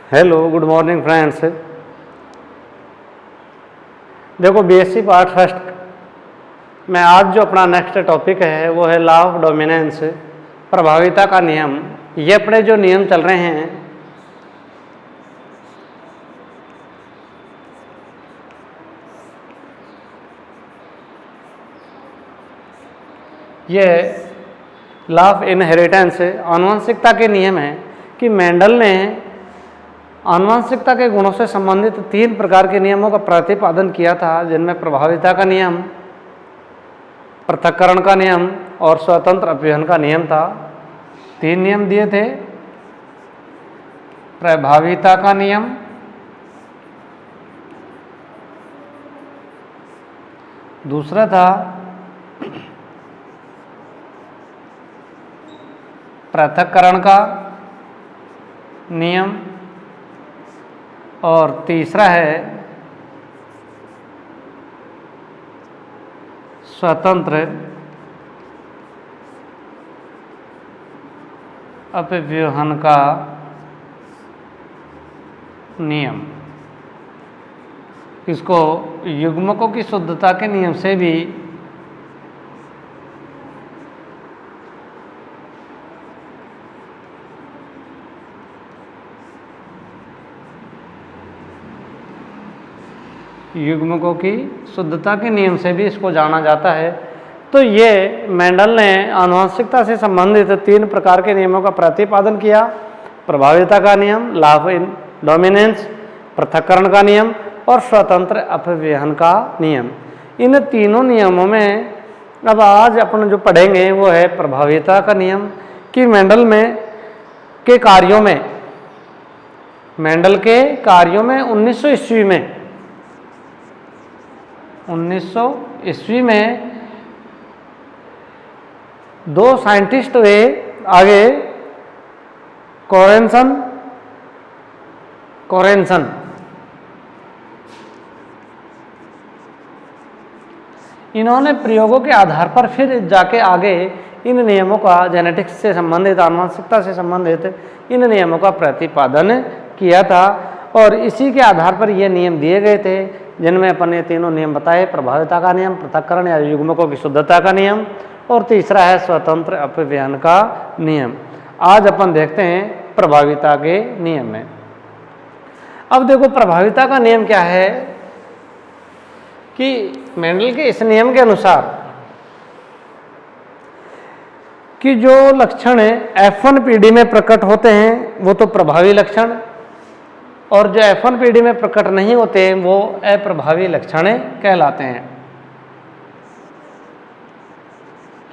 Hello, good morning friends. देखो, BSc part first में आज जो अपना नेक्स्ट टॉपिक है वो है लॉ ऑफ डोमिनेंस, प्रभाविता का नियम। ये अपने जो नियम चल रहे हैं ये लॉ ऑफ इनहेरिटेंस, आनुवंशिकता के नियम है कि मेंडल ने आनुवंशिकता के गुणों से संबंधित 3 प्रकार के नियमों का प्रतिपादन किया था, जिनमें प्रभाविता का नियम, पृथक्करण का नियम और स्वतंत्र अपव्ययन का नियम था। 3 नियम दिए थे। प्रभाविता का नियम, दूसरा था पृथक्करण का नियम और तीसरा है स्वतंत्र अपव्यवहन का नियम। इसको युग्मकों की शुद्धता के नियम से भी युग्मकों की शुद्धता के नियम से भी इसको जाना जाता है। तो ये मेंडल ने आनुवंशिकता से संबंधित 3 प्रकार के नियमों का प्रतिपादन किया। प्रभाविता का नियम, लॉ ऑफ डोमिनेंस, पृथक्करण का नियम और स्वतंत्र अपव्यवहन का नियम। इन तीनों नियमों में अब आज अपन जो पढ़ेंगे वो है प्रभाविता का नियम कि मेंडल के कार्यों में 1900 ईस्वी में 2 साइंटिस्ट हुए आगे, कोरेंसन। इन्होंने प्रयोगों के आधार पर फिर जाके आगे इन नियमों का, जेनेटिक्स से संबंधित, आनुवंशिकता से संबंधित इन नियमों का प्रतिपादन किया था और इसी के आधार पर ये नियम दिए गए थे, जिनमें अपन ने तीनों नियम बताए। प्रभाविता का नियम, पृथक्करण या युग्मकों की शुद्धता का नियम और तीसरा है स्वतंत्र अपव्यवहन का नियम। आज अपन देखते हैं प्रभाविता के नियम में। अब देखो, प्रभाविता का नियम क्या है कि मेंडल के इस नियम के अनुसार कि जो लक्षण F1 पीढ़ी में प्रकट होते हैं वो तो प्रभावी लक्षण, और जो F1 पीढ़ी में प्रकट नहीं होते वो अप्रभावी लक्षण कहलाते हैं।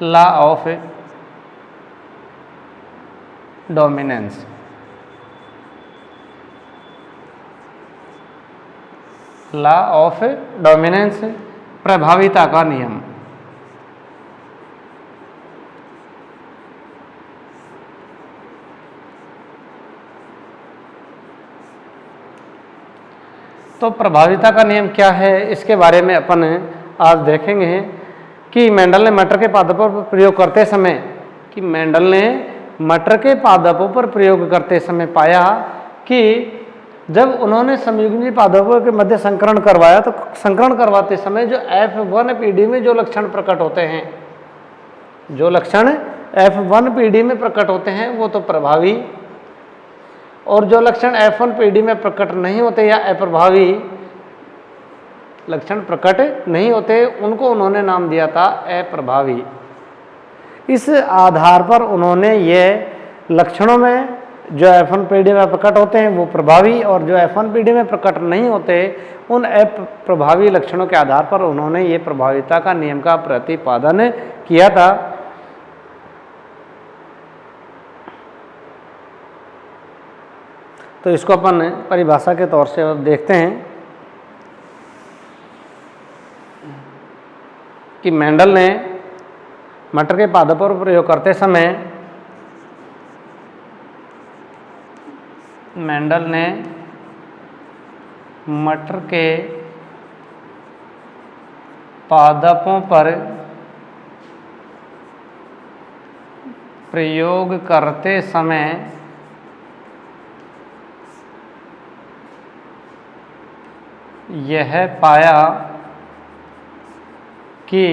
Law of dominance. Law of dominance, प्रभाविता का नियम। तो प्रभाविता का नियम क्या है, इसके बारे में अपन आज देखेंगे कि मेंडल ने मटर के पादपों पर प्रयोग करते समय पाया कि जब उन्होंने समयुग्मी पादपों के मध्य संकरण करवाया तो संकरण करवाते समय जो F1 पीढ़ी में जो लक्षण प्रकट होते हैं, जो लक्षण F1 पीढ़ी में प्रकट होते हैं वो तो प्रभावी, और जो लक्षण F1 पीढ़ी में प्रकट नहीं होते या अप्रभावी लक्षण प्रकट नहीं होते उनको उन्होंने नाम दिया था अप्रभावी। इस आधार पर उन्होंने ये लक्षणों में जो F1 पीढ़ी में प्रकट होते हैं वो प्रभावी, और जो F1 पीढ़ी में प्रकट नहीं होते उन अप्रभावी लक्षणों के आधार पर उन्होंने ये प्रभाविता का नियम का प्रतिपादन किया था। तो इसको अपन परिभाषा के तौर से अब देखते हैं कि मेंडल ने मटर के पादपों पर प्रयोग करते समय मेंडल ने मटर के पादपों पर प्रयोग करते समय यह पाया कि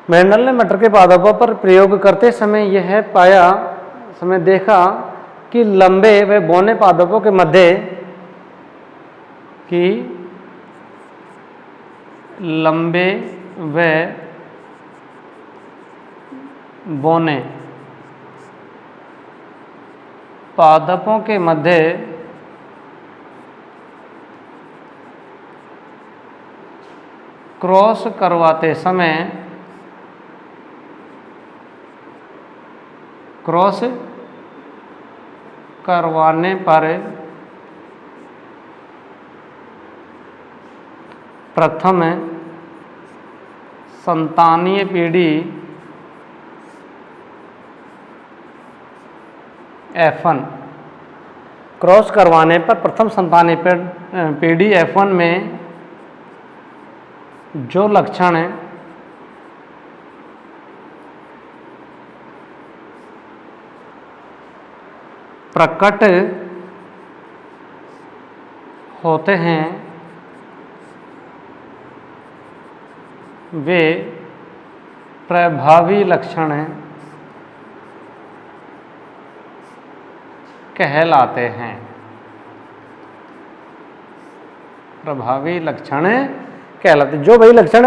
मेंडल ने मटर के पादपों पर प्रयोग करते समय यह पाया समय देखा कि लंबे व बौने पादपों के मध्य कि लंबे व बौने पादपों के मध्य क्रॉस करवाते समय क्रॉस करवाने पर प्रथम संतानीय पीढ़ी F1 क्रॉस करवाने पर प्रथम संतानीय पीढ़ी F1 में जो लक्षण प्रकट होते हैं वे प्रभावी लक्षण कहलाते हैं। प्रभावी लक्षण कहलाते, जो वही लक्षण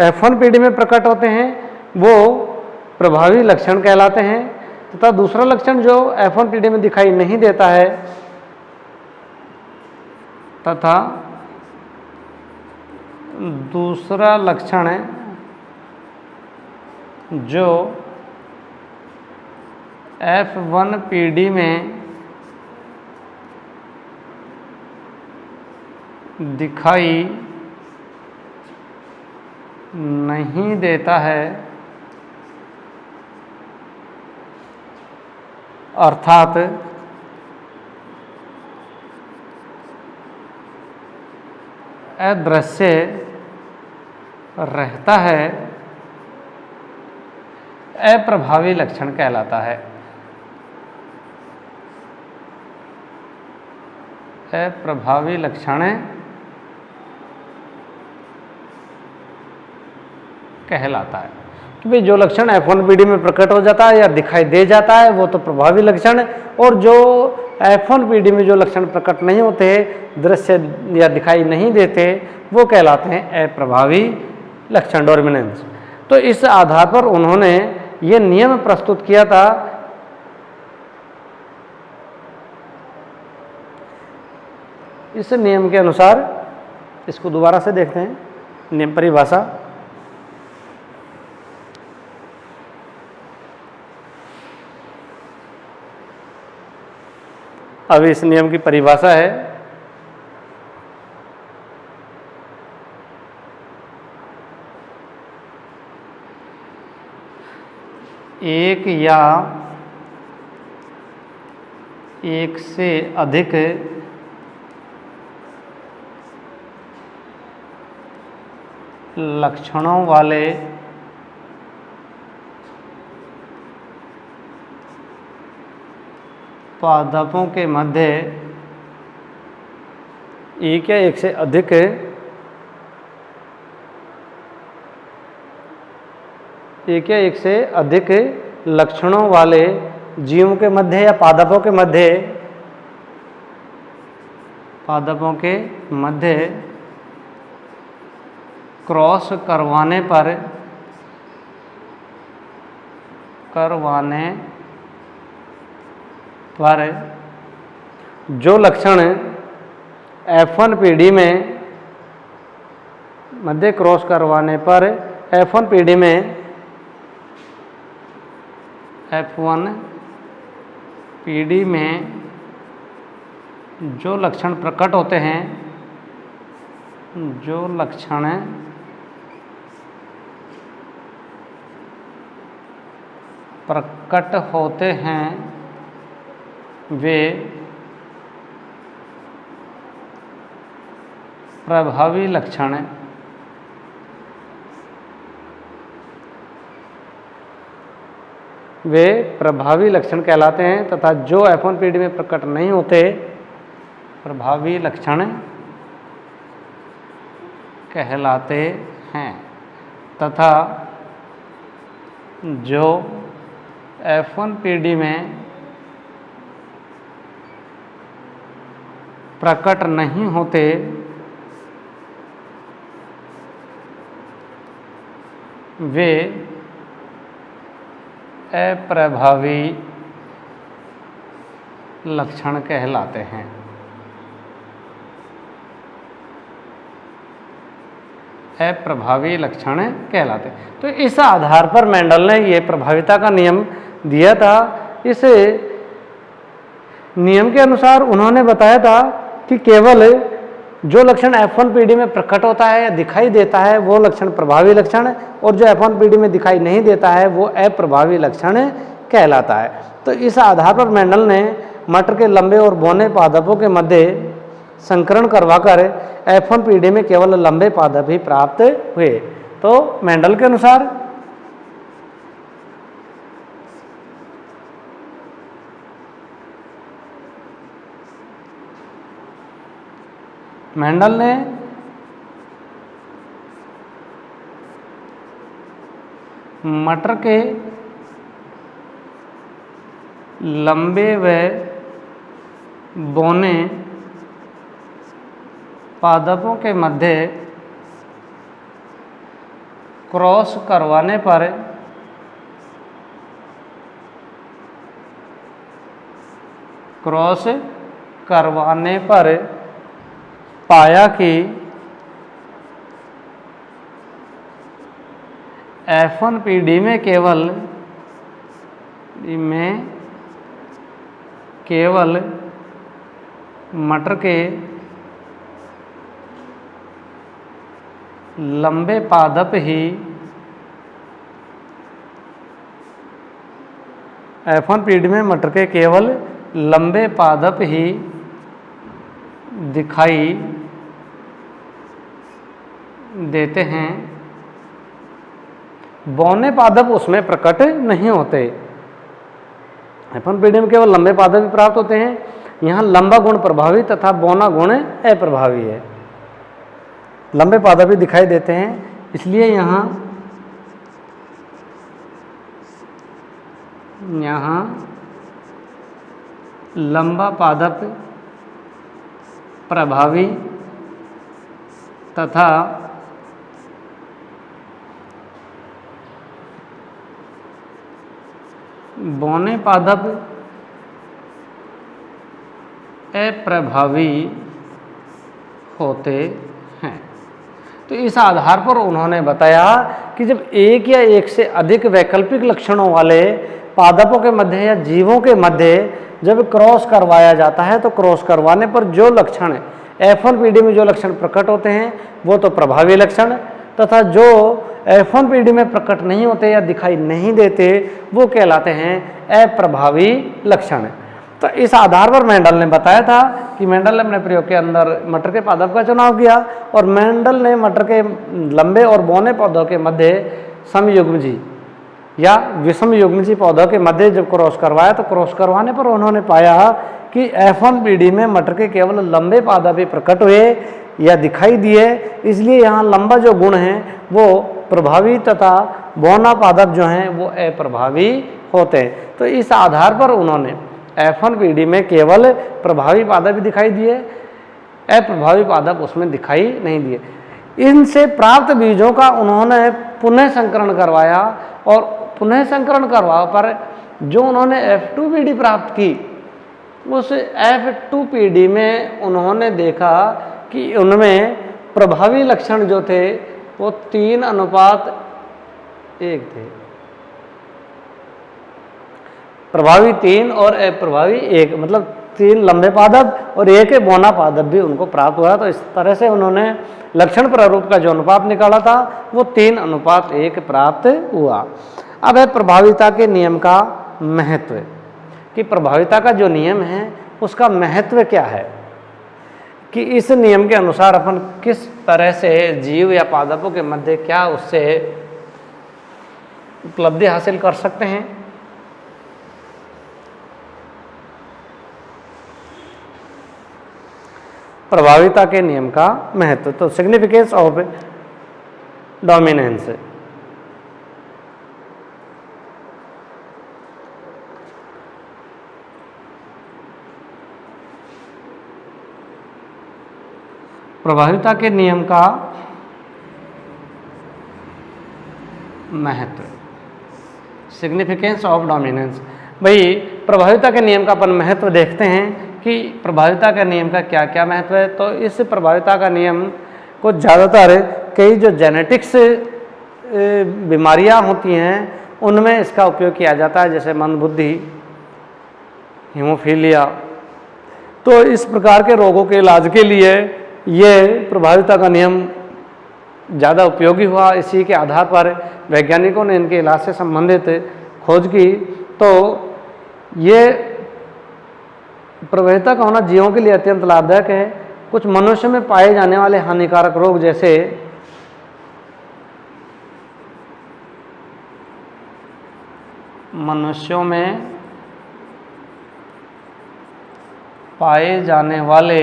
F1 पीढ़ी में प्रकट होते हैं वो प्रभावी लक्षण कहलाते हैं, तथा दूसरा लक्षण जो F1 पीढ़ी में दिखाई नहीं देता है तथा दूसरा लक्षण जो F1 पीढ़ी में दिखाई नहीं देता है अर्थात अदृश्य रहता है, अप्रभावी लक्षण कहलाता है। अप्रभावी लक्षण कहलाता है कि भाई जो लक्षण F1 पीढ़ी में प्रकट हो जाता है या दिखाई दे जाता है वो तो प्रभावी लक्षण है, और जो F1 पीढ़ी में जो लक्षण प्रकट नहीं होते, दृश्य या दिखाई नहीं देते, वो कहलाते हैं अप्रभावी लक्षण, डोमिनेंस। तो इस आधार पर उन्होंने ये नियम प्रस्तुत किया था। इस नियम के अनुसार, इसको दोबारा से देखते हैं, नियम परिभाषा। अब इस नियम की परिभाषा है एक या एक से अधिक लक्षणों वाले पादपों के मध्य एक या एक से अधिक लक्षणों वाले जीवों के मध्य या पादपों के मध्य क्रॉस करवाने पर जो लक्षण F1 पीढ़ी में मध्य क्रॉस करवाने पर F1 पीढ़ी में जो लक्षण प्रकट होते हैं, जो लक्षण प्रकट होते हैं वे प्रभावी लक्षण कहलाते हैं, तथा जो F1 पीढ़ी में प्रकट नहीं होते प्रभावी लक्षण कहलाते हैं तथा जो F1PD में प्रकट नहीं होते वे अप्रभावी लक्षण कहलाते हैं। अप्रभावी लक्षण कहलाते हैं। तो इस आधार पर मेंडल ने ये प्रभाविता का नियम दिया था। इस नियम के अनुसार उन्होंने बताया था कि केवल जो लक्षण F1PD में प्रकट होता है या दिखाई देता है वो लक्षण प्रभावी लक्षण है, और जो F1PD में दिखाई नहीं देता है वो अप्रभावी लक्षण कहलाता है। तो इस आधार पर मेंडल ने मटर के लंबे और बौने पादपों के मध्य संकरण करवाकर F1PD में केवल लंबे पादप ही प्राप्त हुए। तो मेंडल के अनुसार मेंडल ने मटर के लंबे व बौने पादपों के मध्य क्रॉस करवाने पर पाया कि F1PD में केवल मटर के लंबे पादप ही F1PD में मटर के केवल लंबे पादप ही दिखाई देते हैं, बौने पादप उसमें प्रकट नहीं होते। F1PD में केवल लंबे पादप ही प्राप्त होते हैं। यहाँ लंबा गुण प्रभावी तथा बौना गुण अप्रभावी है। लंबे पादप ही दिखाई देते हैं, इसलिए यहाँ लंबा पादप प्रभावी तथा बौने पादप अप्रभावी होते हैं। तो इस आधार पर उन्होंने बताया कि जब एक या एक से अधिक वैकल्पिक लक्षणों वाले पादपों के मध्य या जीवों के मध्य जब क्रॉस करवाया जाता है तो क्रॉस करवाने पर जो लक्षण F1PD में जो लक्षण प्रकट होते हैं वो तो प्रभावी लक्षण, तथा जो F1PD में प्रकट नहीं होते या दिखाई नहीं देते वो कहलाते हैं अप्रभावी लक्षण। तो इस आधार पर मेंडल ने बताया था कि मेंडल ने अपने प्रयोग के अंदर मटर के पादप का चुनाव किया और मेंडल ने मटर के लंबे और बौने पौधों के मध्य समयुग्मजी या विषमयुग्मजी पौधों के मध्य जब क्रॉस करवाया तो क्रॉस करवाने पर उन्होंने पाया कि F1PD में मटर के केवल लंबे पादप ही प्रकट हुए या दिखाई दिए, इसलिए यहाँ लंबा जो गुण है वो प्रभावी तथा बौना पादप जो हैं वो अप्रभावी होते हैं। तो इस आधार पर उन्होंने F1PD में केवल प्रभावी पादप ही दिखाई दिए, अप्रभावी पादप उसमें दिखाई नहीं दिए। इनसे प्राप्त बीजों का उन्होंने पुनः संकरण करवाया और पुनः संकरण करवा पर जो उन्होंने F2PD प्राप्त की उस F2PD में उन्होंने देखा कि उनमें प्रभावी लक्षण जो थे वो 3:1 थे। प्रभावी 3 और अप्रभावी 1, मतलब 3 लंबे पादप और 1 बौना पादप भी उनको प्राप्त हुआ। तो इस तरह से उन्होंने लक्षण प्रारूप का जो अनुपात निकाला था वो 3:1 प्राप्त हुआ। अब है प्रभाविता के नियम का महत्व, कि प्रभाविता का जो नियम है उसका महत्व क्या है, कि इस नियम के अनुसार अपन किस तरह से जीव या पादपों के मध्य क्या उससे उपलब्धि हासिल कर सकते हैं। प्रभाविता के नियम का महत्व। तो सिग्निफिकेंस ऑफ डोमिनेंस, प्रभाविता के नियम का महत्व, सिग्निफिकेंस ऑफ डोमिनेंस। भाई प्रभाविता के नियम का अपन महत्व देखते हैं कि प्रभाविता के नियम का क्या क्या महत्व है। तो इस प्रभाविता का नियम को ज़्यादातर कई जो जेनेटिक्स बीमारियां होती हैं उनमें इसका उपयोग किया जाता है, जैसे मंदबुद्धि, हीमोफीलिया। तो इस प्रकार के रोगों के इलाज के लिए ये प्रभाविता का नियम ज़्यादा उपयोगी हुआ। इसी के आधार पर वैज्ञानिकों ने इनके इलाज से संबंधित खोज की। तो ये प्रभाविता का होना जीवों के लिए अत्यंत लाभदायक है। कुछ मनुष्य में पाए जाने वाले हानिकारक रोग, जैसे मनुष्यों में पाए जाने वाले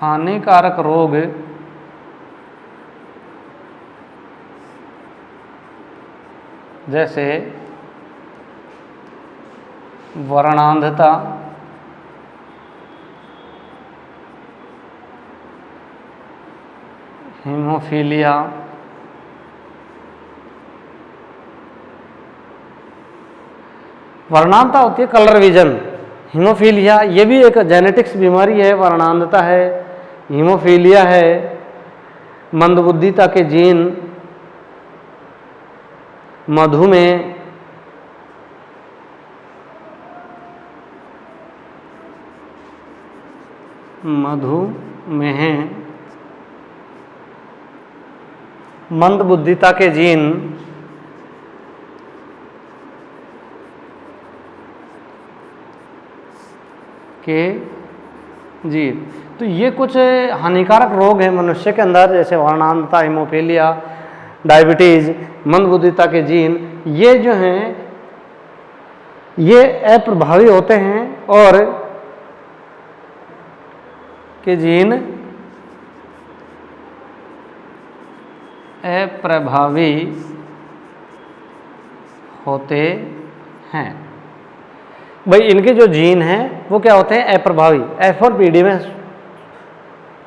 हानिकारक रोग जैसे वर्णांधता, हीमोफीलिया, वर्णांधता होती है कलर विजन, हीमोफीलिया ये भी एक जेनेटिक्स बीमारी है। वर्णांधता है, हीमोफीलिया है, मंदबुद्धिता के जीन, मधुमेह, मंदबुद्धिता के जीन, तो ये कुछ हानिकारक रोग हैं मनुष्य के अंदर, जैसे वर्णांधता, हीमोफीलिया, डायबिटीज, मंदबुद्धिता के जीन, ये जो हैं ये अप्रभावी होते हैं और के जीन अप्रभावी होते हैं। भाई इनके जो जीन हैं वो क्या होते हैं, अप्रभावी, F1 पीढ़ी में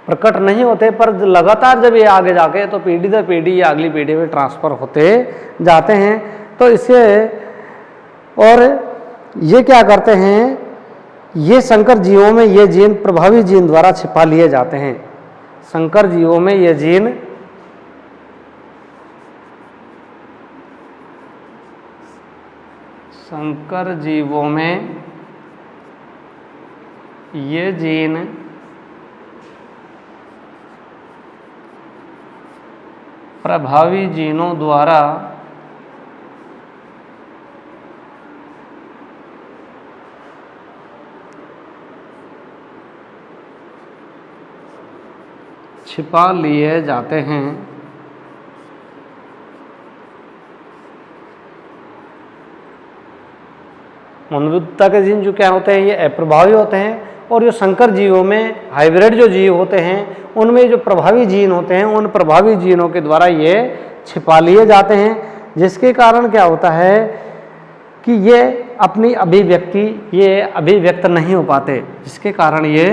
प्रकट नहीं होते, पर लगातार जब ये आगे जाके तो पीढ़ी दर पीढ़ी या अगली पीढ़ी में ट्रांसफर होते जाते हैं। तो इससे और ये क्या करते हैं, ये संकर जीवों में ये जीन प्रभावी जीन द्वारा छिपा लिए जाते हैं। संकर जीवों में ये जीन प्रभावी जीनों द्वारा छिपा लिए जाते हैं। मंदबुद्धिता के जीन जो क्या होते हैं, ये अप्रभावी होते हैं। और जो संकर जीवों में हाइब्रिड जो जीव होते हैं उनमें जो प्रभावी जीन होते हैं, उन प्रभावी जीनों के द्वारा ये छिपा लिए जाते हैं, जिसके कारण क्या होता है कि ये अपनी अभिव्यक्त नहीं हो पाते, जिसके कारण ये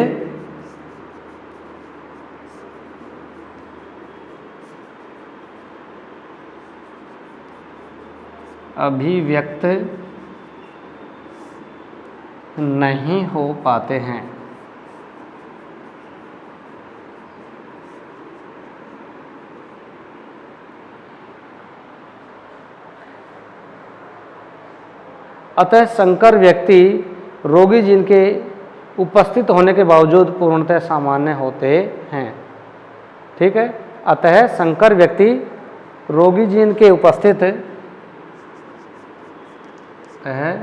अभिव्यक्त नहीं हो पाते हैं। अतः संकर व्यक्ति रोगी जीन के उपस्थित होने के बावजूद पूर्णतः सामान्य होते हैं। ठीक है, अतः संकर व्यक्ति रोगी जीन के उपस्थित है,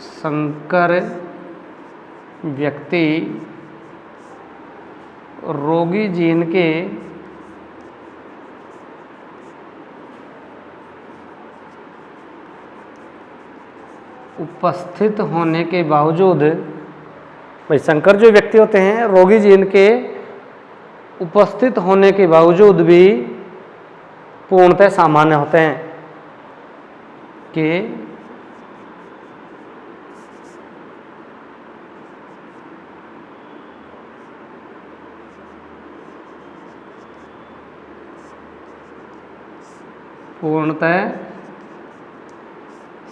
संकर व्यक्ति रोगी जीन के उपस्थित होने के बावजूद, भाई संकर जो व्यक्ति होते हैं रोगी जीन के उपस्थित होने के बावजूद भी पूर्णतः सामान्य होते हैं कि पूर्णतः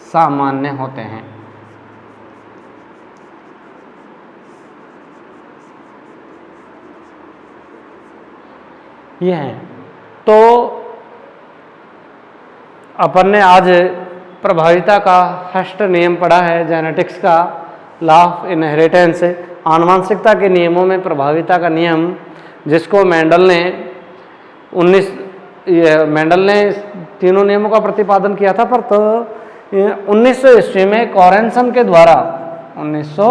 सामान्य होते हैं। ये है। तो अपन ने आज प्रभाविता का फर्स्ट नियम पढ़ा है, जेनेटिक्स का लॉ ऑफ इनहेरिटेंस, आनुवंशिकता के नियमों में प्रभाविता का नियम, जिसको मेंडल ने तीनों नियमों का प्रतिपादन किया था, पर तो 1900 ईस्वी में कॉरेंसन के द्वारा 1900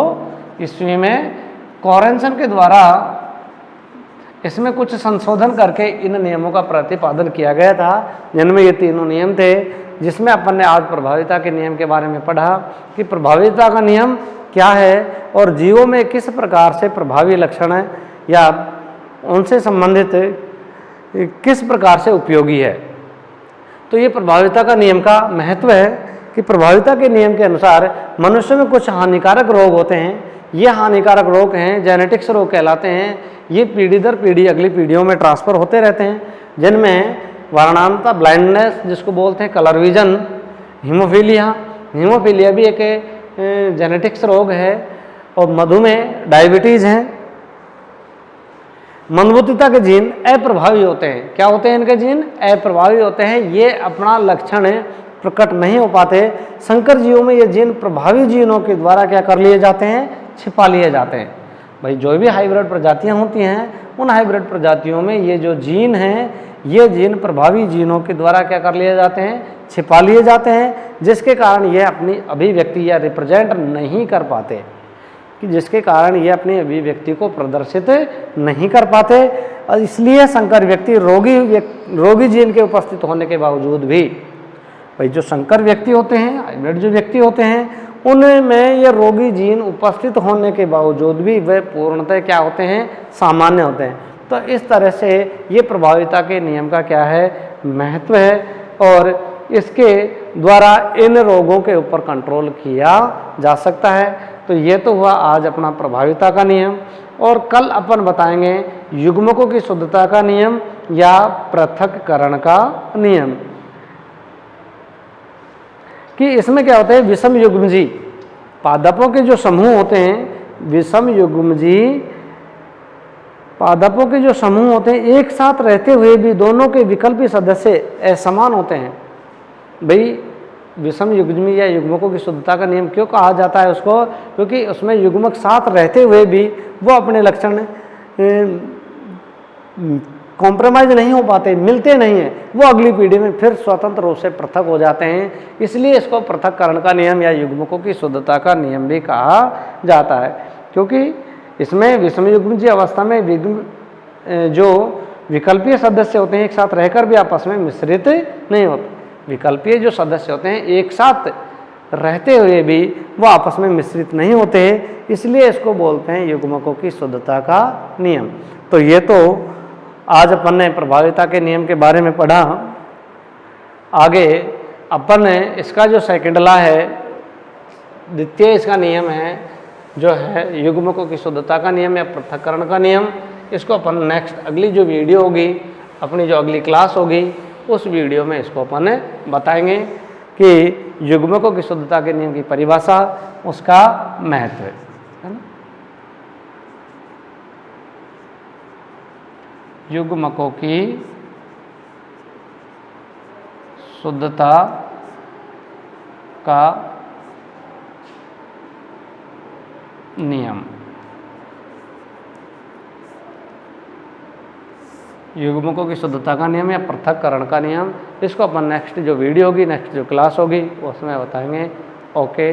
ईस्वी में कॉरेंसन के द्वारा इसमें कुछ संशोधन करके इन नियमों का प्रतिपादन किया गया था, जिनमें ये तीनों नियम थे, जिसमें अपन ने आज प्रभाविता के नियम के बारे में पढ़ा कि प्रभाविता का नियम क्या है और जीवों में किस प्रकार से प्रभावी लक्षण है या उनसे संबंधित किस प्रकार से उपयोगी है। तो ये प्रभाविता का नियम का महत्व है कि प्रभाविता के नियम के अनुसार मनुष्य में कुछ हानिकारक रोग होते हैं। ये हानिकारक रोग हैं जेनेटिक्स रोग कहलाते हैं। ये पीढ़ी दर पीढ़ी अगली पीढ़ियों में ट्रांसफ़र होते रहते हैं, जिनमें वर्णांतता, ब्लाइंडनेस जिसको बोलते हैं, कलर विजन, हीमोफीलिया भी एक जेनेटिक्स रोग है, और मधुमेह, डायबिटीज़ हैं। मंदबुद्धिता के जीन अप्रभावी होते हैं। क्या होते हैं इनके जीन? अप्रभावी होते हैं। ये अपना लक्षण प्रकट नहीं हो पाते। संकर जीवों में ये जीन प्रभावी जीनों के द्वारा क्या कर लिए जाते हैं? छिपा लिए जाते हैं। भाई जो भी हाइब्रिड प्रजातियां होती हैं, उन हाइब्रिड प्रजातियों में ये जो जीन हैं, ये जीन प्रभावी जीनों के द्वारा क्या कर लिए जाते हैं? छिपा लिए जाते हैं, जिसके कारण ये अपनी अभिव्यक्ति या रिप्रेजेंट नहीं कर पाते, कि जिसके कारण ये अपनी अभिव्यक्ति को प्रदर्शित नहीं कर पाते। और इसलिए संकर व्यक्ति रोगी जीन के उपस्थित होने के बावजूद भी, भाई जो संकर व्यक्ति होते हैं, हाइब्रिड जो व्यक्ति होते हैं, उनमें ये रोगी जीन उपस्थित होने के बावजूद भी वे पूर्णतः क्या होते हैं? सामान्य होते हैं। तो इस तरह से ये प्रभाविता के नियम का क्या है? महत्व है, और इसके द्वारा इन रोगों के ऊपर कंट्रोल किया जा सकता है। तो ये तो हुआ आज अपना प्रभाविता का नियम, और कल अपन बताएंगे युग्मकों की शुद्धता का नियम या पृथक्करण का नियम, कि इसमें क्या होता है? विषम युग्मजी पादपों के जो समूह होते हैं, विषम युग्मजी पादपों के जो समूह होते हैं, एक साथ रहते हुए भी दोनों के विकल्पी सदस्य असमान होते हैं। भाई विषम युग्मी या युग्मकों की शुद्धता का नियम क्यों कहा जाता है उसको? क्योंकि उसमें युग्मक साथ रहते हुए भी वो अपने लक्षण कॉम्प्रोमाइज़ नहीं हो पाते, मिलते नहीं हैं, वो अगली पीढ़ी में फिर स्वतंत्र रूप से पृथक हो जाते हैं। इसलिए इसको पृथक्करण का नियम या युग्मकों की शुद्धता का नियम भी कहा जाता है, क्योंकि इसमें विषम युग्मजी अवस्था में जो विकल्पीय सदस्य होते हैं एक साथ रहकर भी आपस में मिश्रित नहीं होते। विकल्पीय जो सदस्य होते हैं एक साथ रहते हुए भी वो आपस में मिश्रित नहीं होते, इसलिए इसको बोलते हैं युग्मकों की शुद्धता का नियम। तो ये तो आज अपन ने प्रभाविता के नियम के बारे में पढ़ा। आगे अपन ने इसका जो सेकंड लॉ है, द्वितीय इसका नियम है, जो है युग्मकों की शुद्धता का नियम या पृथक्करण का नियम, इसको अपन नेक्स्ट अगली जो वीडियो होगी, अपनी जो अगली क्लास होगी, उस वीडियो में इसको अपन बताएंगे कि युग्मकों की शुद्धता के नियम की परिभाषा, उसका महत्व है ना। युग्मकों की शुद्धता का नियम, युग्मकों की शुद्धता का नियम या पृथक्करण का नियम, इसको अपन नेक्स्ट जो वीडियो होगी, नेक्स्ट जो क्लास होगी, उसमें बताएंगे। ओके।